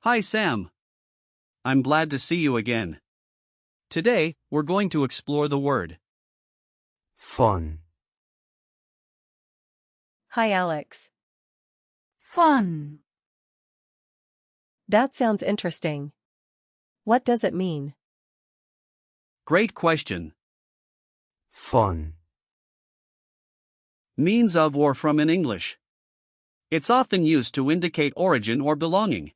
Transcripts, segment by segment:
Hi Sam. I'm glad to see you again. Today, we're going to explore the word von, Hi Alex. Von. That sounds interesting. What does it mean? Great question. von, Means of or from in English. It's often used to indicate origin or belonging.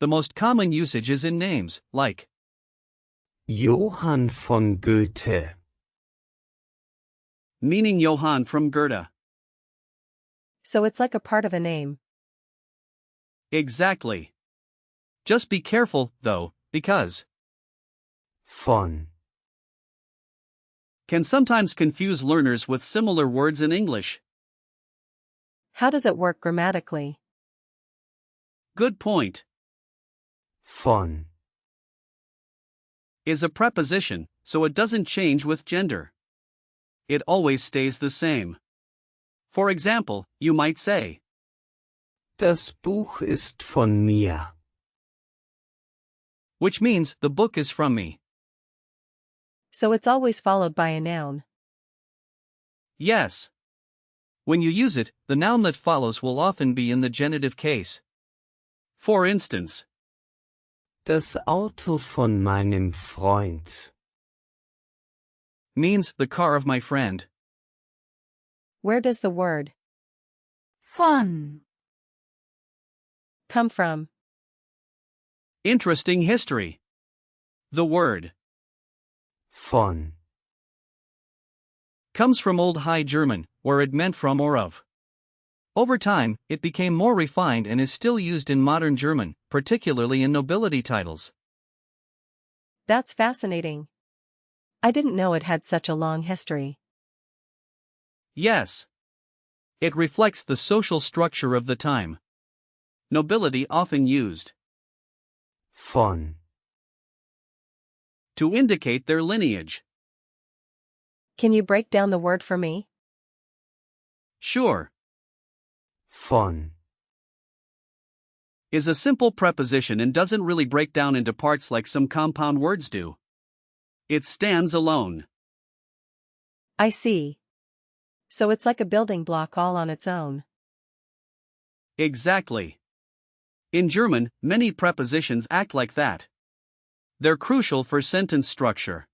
The most common usage is in names, like Johann von Goethe, meaning Johann from Goethe. So it's like a part of a name. Exactly. Just be careful, though, because von, can sometimes confuse learners with similar words in English. How does it work grammatically? Good point. von, Is a preposition, so it doesn't change with gender. It always stays the same. For example, you might say, Das Buch ist von mir. which means the book is from me. So it's always followed by a noun. Yes. When you use it, the noun that follows will often be in the genitive case. For instance, Das Auto von meinem Freund. means the car of my friend. Where does the word Von. come from? Interesting history. The word Von, comes from Old High German, where it meant from or of. Over time, it became more refined and is still used in modern German, particularly in nobility titles. That's fascinating. I didn't know it had such a long history. Yes. It reflects the social structure of the time. Nobility often used von, to indicate their lineage. Can you break down the word for me? Sure. von, Is a simple preposition and doesn't really break down into parts like some compound words do. It stands alone. I see. So it's like a building block all on its own. Exactly. In German, many prepositions act like that. They're crucial for sentence structure.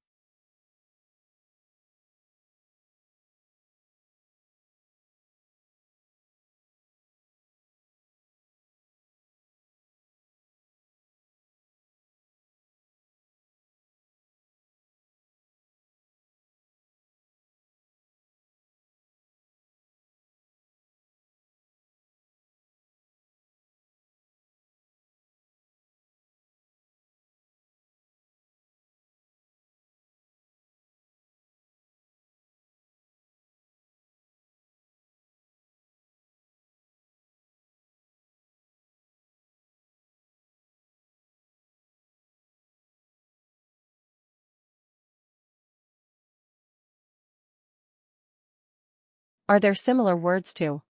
Are there similar words too?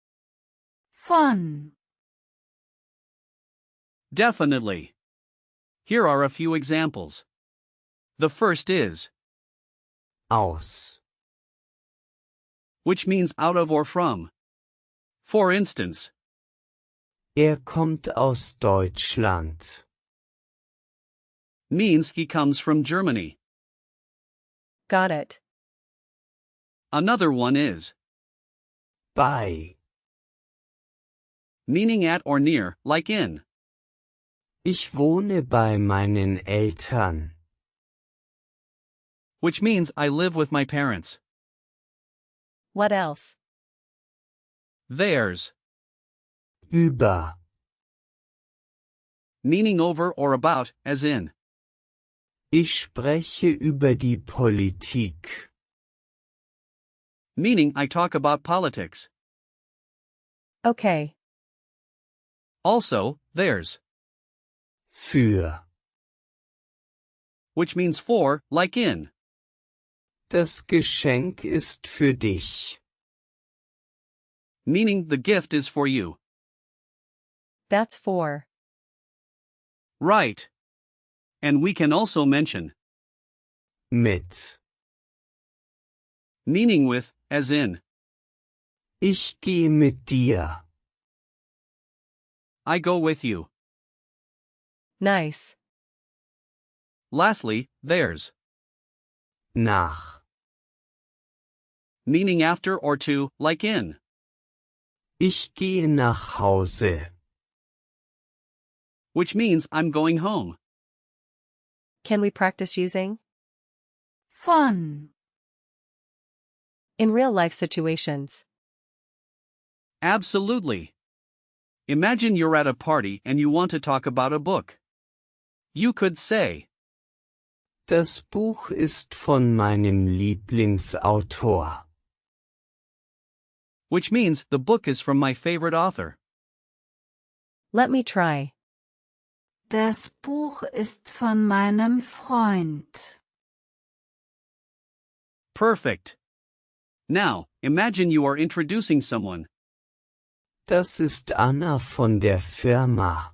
Von. Definitely. Here are a few examples. The first is, aus, which means out of or from. For instance, kommt aus Deutschland. means he comes from Germany. Got it. Another one is, Bei, meaning at or near, like in. ich wohne bei meinen Eltern. Which means I live with my parents. What else? Theirs, Über, meaning over or about, as in. ich spreche über die Politik. Meaning I talk about politics. Okay. Also, theirs, Für, which means for, like in. das Geschenk ist für dich. Meaning the gift is for you. That's for. Right. And we can also mention Mit. meaning with, as in, Ich gehe mit dir. I go with you. Nice. Lastly, there's Nach. meaning after or to, like in. Ich gehe nach Hause. Which means I'm going home. Can we practice using? Von. In real-life situations. Absolutely. Imagine you're at a party and you want to talk about a book. You could say, Das Buch ist von meinem Lieblingsautor. which means the book is from my favorite author. Let me try. Das Buch ist von meinem Freund. Perfect. Now, imagine you are introducing someone. Das ist Anna von der Firma.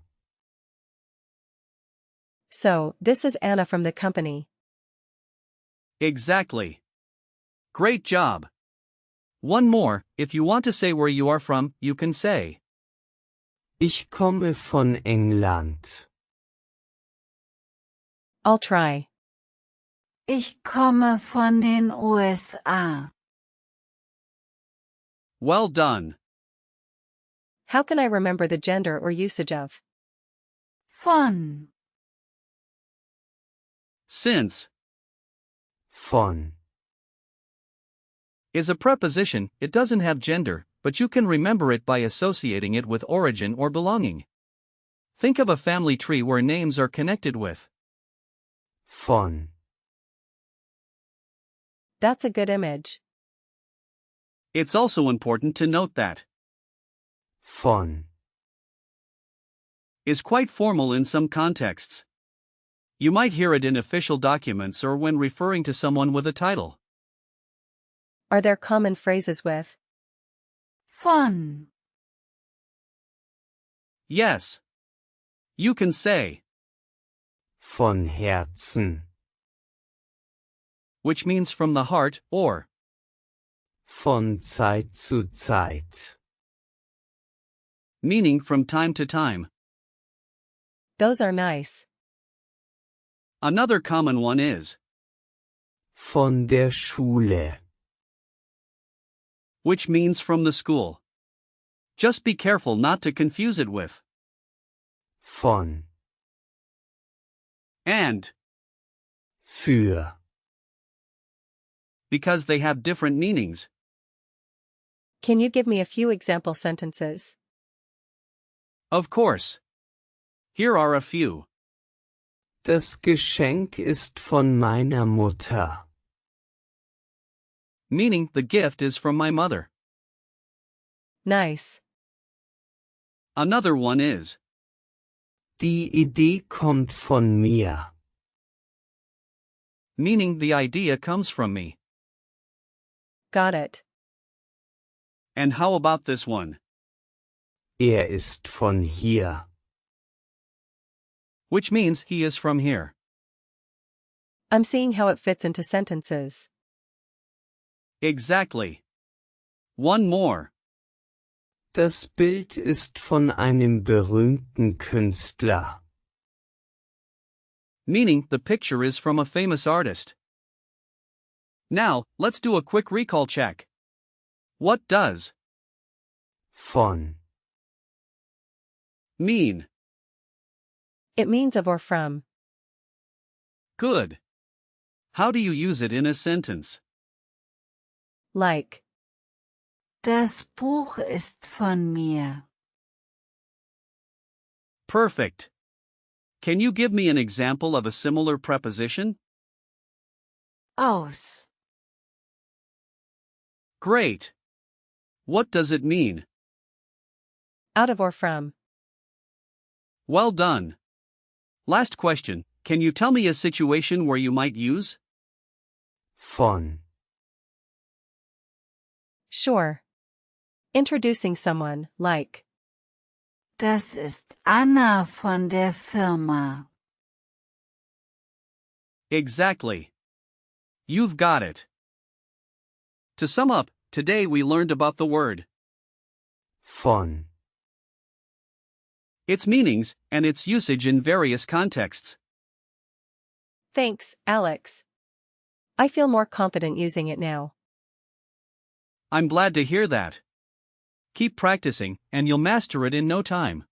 So, this is Anna from the company. Exactly. Great job. One more, if you want to say where you are from, you can say, Ich komme von England. I'll try. Ich komme von den USA. well done. How can I remember the gender or usage of? Von. Since Von. is a preposition, it doesn't have gender, but you can remember it by associating it with origin or belonging. Think of a family tree where names are connected with. Von. That's a good image. It's also important to note that Von. is quite formal in some contexts. You might hear it in official documents or when referring to someone with a title. Are there common phrases with? Von. Yes. You can say, Von Herzen. which means from the heart, or Von Zeit zu Zeit. meaning from time to time. Those are nice. Another common one is, Von der Schule. which means from the school. Just be careful not to confuse it with Von. and, Für. because they have different meanings. Can you give me a few example sentences? Of course. Here are a few. Das Geschenk ist von meiner Mutter. Meaning the gift is from my mother. Nice. Another one is, Die Idee kommt von mir. meaning the idea comes from me. Got it. And how about this one? Er ist von hier. Which means he is from here. I'm seeing how it fits into sentences. Exactly. One more. Das Bild ist von einem berühmten Künstler. Meaning the picture is from a famous artist. Now, let's do a quick recall check. What does Von. mean? It means of or from. Good. How do you use it in a sentence? Like. Das Buch ist von mir. Perfect. Can you give me an example of a similar preposition? Aus. Great. What does it mean? Out of or from. Well done. Last question. Can you tell me a situation where you might use Von. Sure. Introducing someone, like. Das ist Anna von der Firma. Exactly. You've got it. To sum up, today we learned about the word, Von. its meanings, and its usage in various contexts. Thanks, Alex. I feel more confident using it now. I'm glad to hear that. Keep practicing, and you'll master it in no time.